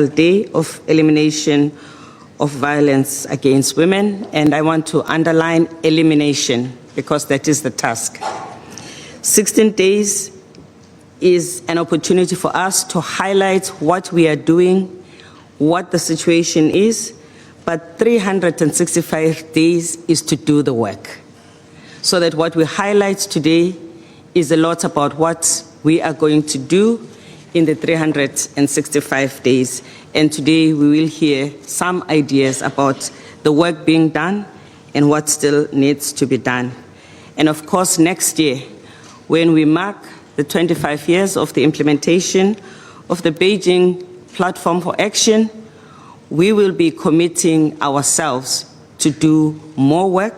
Day of Elimination of Violence Against Women, and I want to underline elimination because that is the task. 16 days is an opportunity for us to highlight what we are doing, what the situation is, but 365 days is to do the work. So that what we highlight today is a lot about what we are going to do in the 365 days. And today we will hear some ideas about the work being done and what still needs to be done. And of course, next year, when we mark the 25 years of the implementation of the Beijing Platform for Action, we will be committing ourselves to do more work.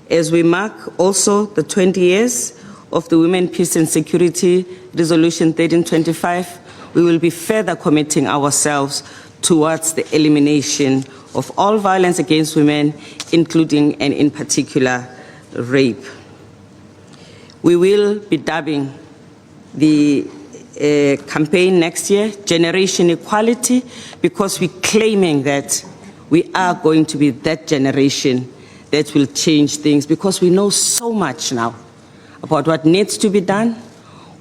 As we mark also the 20 years of the Women, Peace and Security Resolution 1325, we will be further committing ourselves towards the elimination of all violence against women, including and in particular rape. We will be dubbing the campaign next year Generation Equality, because we're claiming that we are going to be that generation that will change things, because we know so much now about what needs to be done,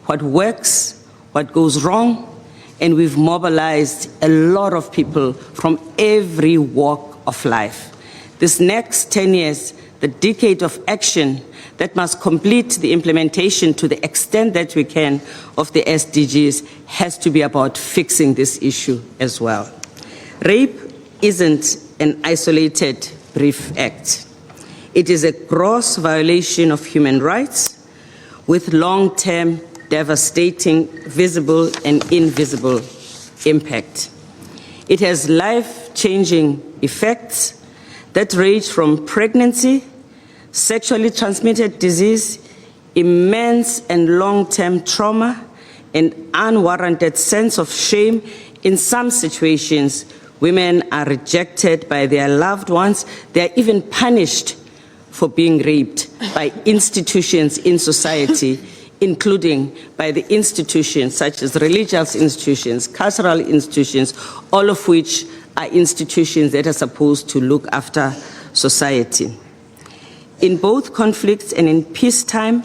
what works, what goes wrong, and we've mobilized a lot of people from every walk of life. This next 10 years, the decade of action that must complete the implementation to the extent that we can of the SDGs, has to be about fixing this issue as well. Rape isn't an isolated brief act. It is a gross violation of human rights with long-term, devastating, visible and invisible impact. It has life-changing effects that range from pregnancy, sexually transmitted disease, immense and long-term trauma, and unwarranted sense of shame. In some situations, women are rejected by their loved ones. They are even punished for being raped by institutions in society, including by the institutions such as religious institutions, cultural institutions, all of which are institutions that are supposed to look after society. In both conflicts and in peacetime,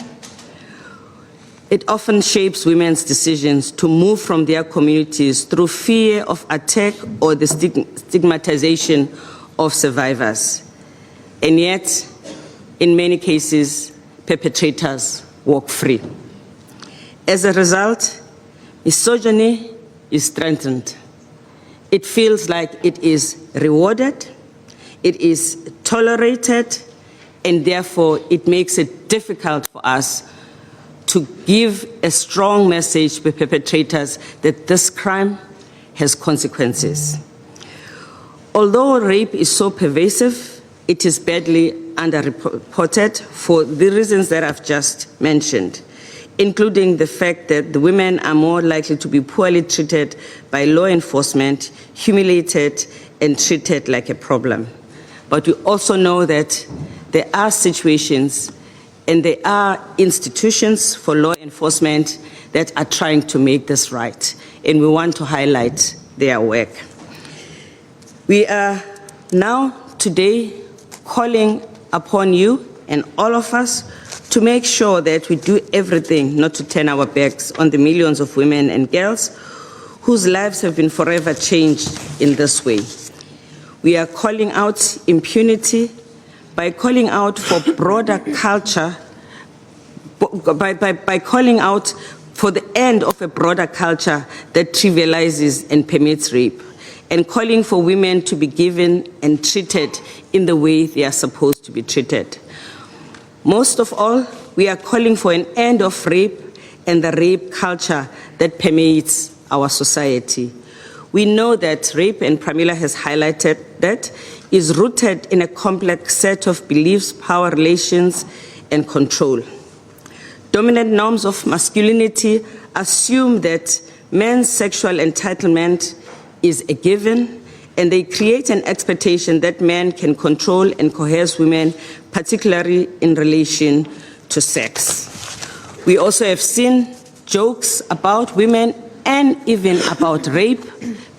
it often shapes women's decisions to move from their communities through fear of attack or the stigmatization of survivors. And yet, in many cases, perpetrators walk free. As a result, misogyny is strengthened. It feels like it is rewarded, it is tolerated, and therefore it makes it difficult for us to give a strong message to perpetrators that this crime has consequences. Although rape is so pervasive, it is badly underreported for the reasons that I've just mentioned, including the fact that the women are more likely to be poorly treated by law enforcement, humiliated, and treated like a problem. But we also know that there are situations and there are institutions for law enforcement that are trying to make this right, and we want to highlight their work. We are now today calling upon you and all of us to make sure that we do everything not to turn our backs on the millions of women and girls whose lives have been forever changed in this way. We are calling out impunity by calling out for broader culture, by calling out for the end of a broader culture that trivializes and permits rape, and calling for women to be given and treated in the way they are supposed to be treated. Most of all, we are calling for an end of rape and the rape culture that permeates our society. We know that rape, and Pramila has highlighted that, is rooted in a complex set of beliefs, power relations, and control. Dominant norms of masculinity assume that men's sexual entitlement is a given, and they create an expectation that men can control and coerce women, particularly in relation to sex. We also have seen jokes about women and even about rape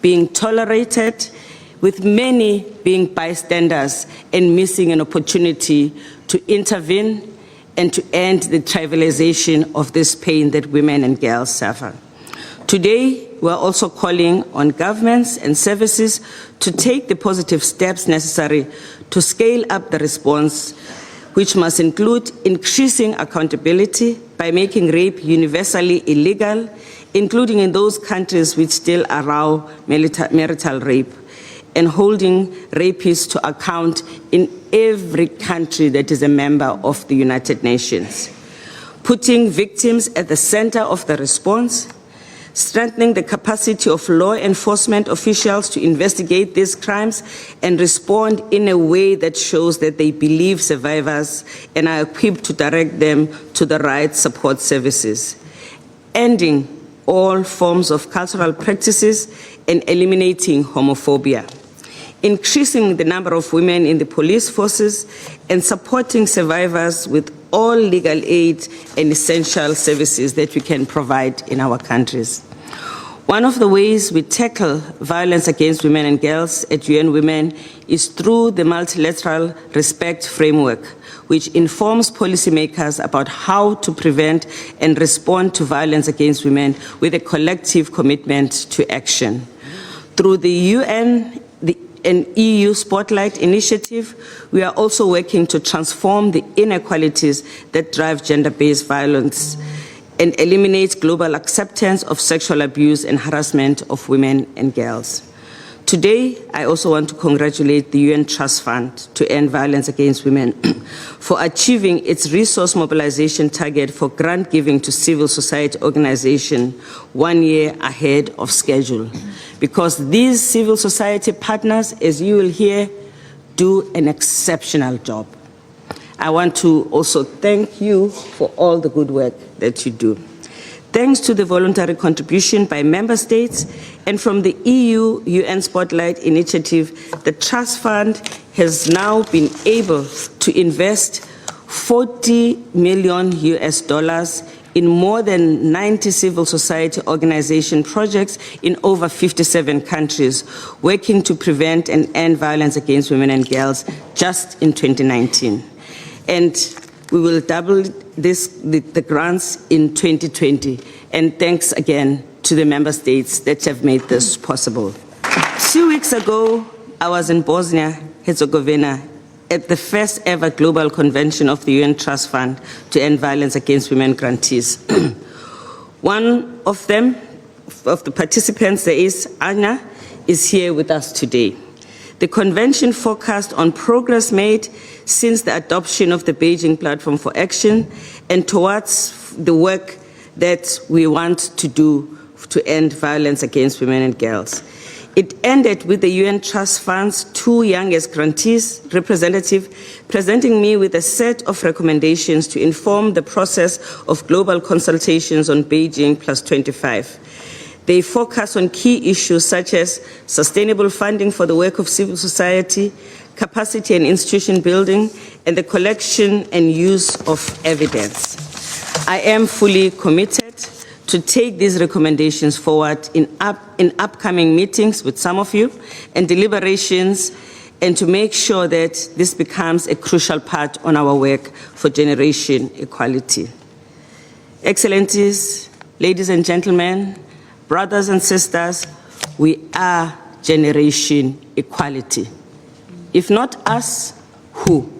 being tolerated, with many being bystanders and missing an opportunity to intervene and to end the trivialization of this pain that women and girls suffer. Today, we are also calling on governments and services to take the positive steps necessary to scale up the response, which must include increasing accountability by making rape universally illegal, including in those countries which still allow marital rape, and holding rapists to account in every country that is a member of the United Nations. Putting victims at the center of the response, strengthening the capacity of law enforcement officials to investigate these crimes and respond in a way that shows that they believe survivors and are equipped to direct them to the right support services. Ending all forms of cultural practices and eliminating homophobia. Increasing the number of women in the police forces and supporting survivors with all legal aid and essential services that we can provide in our countries. One of the ways we tackle violence against women and girls at UN Women is through the multilateral respect framework, which informs policymakers about how to prevent and respond to violence against women with a collective commitment to action. Through the UN and EU Spotlight Initiative, we are also working to transform the inequalities that drive gender-based violence and eliminate global acceptance of sexual abuse and harassment of women and girls. Today, I also want to congratulate the UN Trust Fund to End Violence Against Women for achieving its resource mobilization target for grant giving to civil society organizations 1 year ahead of schedule. Because these civil society partners, as you will hear, do an exceptional job. I want to also thank you for all the good work that you do. Thanks to the voluntary contribution by member states and from the EU UN Spotlight Initiative, the Trust Fund has now been able to invest $40 million in more than 90 civil society organization projects in over 57 countries, working to prevent and end violence against women and girls just in 2019. And we will double the grants in 2020. And thanks again to the member states that have made this possible. 2 weeks ago, I was in Bosnia-Herzegovina at the first ever global convention of the UN Trust Fund to End Violence Against Women grantees. One of them, of the participants, there is Anya, is here with us today. The convention focused on progress made since the adoption of the Beijing Platform for Action and towards the work that we want to do to end violence against women and girls. It ended with the UN Trust Fund's 2 youngest grantees representative presenting me with a set of recommendations to inform the process of global consultations on Beijing +25. They focus on key issues such as sustainable funding for the work of civil society, capacity and institution building, and the collection and use of evidence. I am fully committed to take these recommendations forward in upcoming meetings with some of you and deliberations, and to make sure that this becomes a crucial part on our work for generation equality. Excellencies, ladies and gentlemen, brothers and sisters, we are generation equality. If not us, who?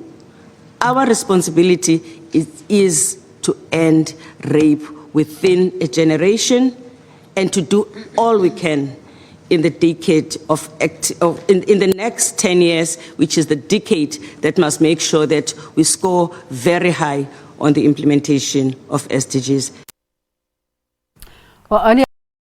Our responsibility is to end rape within a generation and to do all we can in the decade in the next 10 years, which is the decade that must make sure that we score very high on the implementation of SDGs. Well,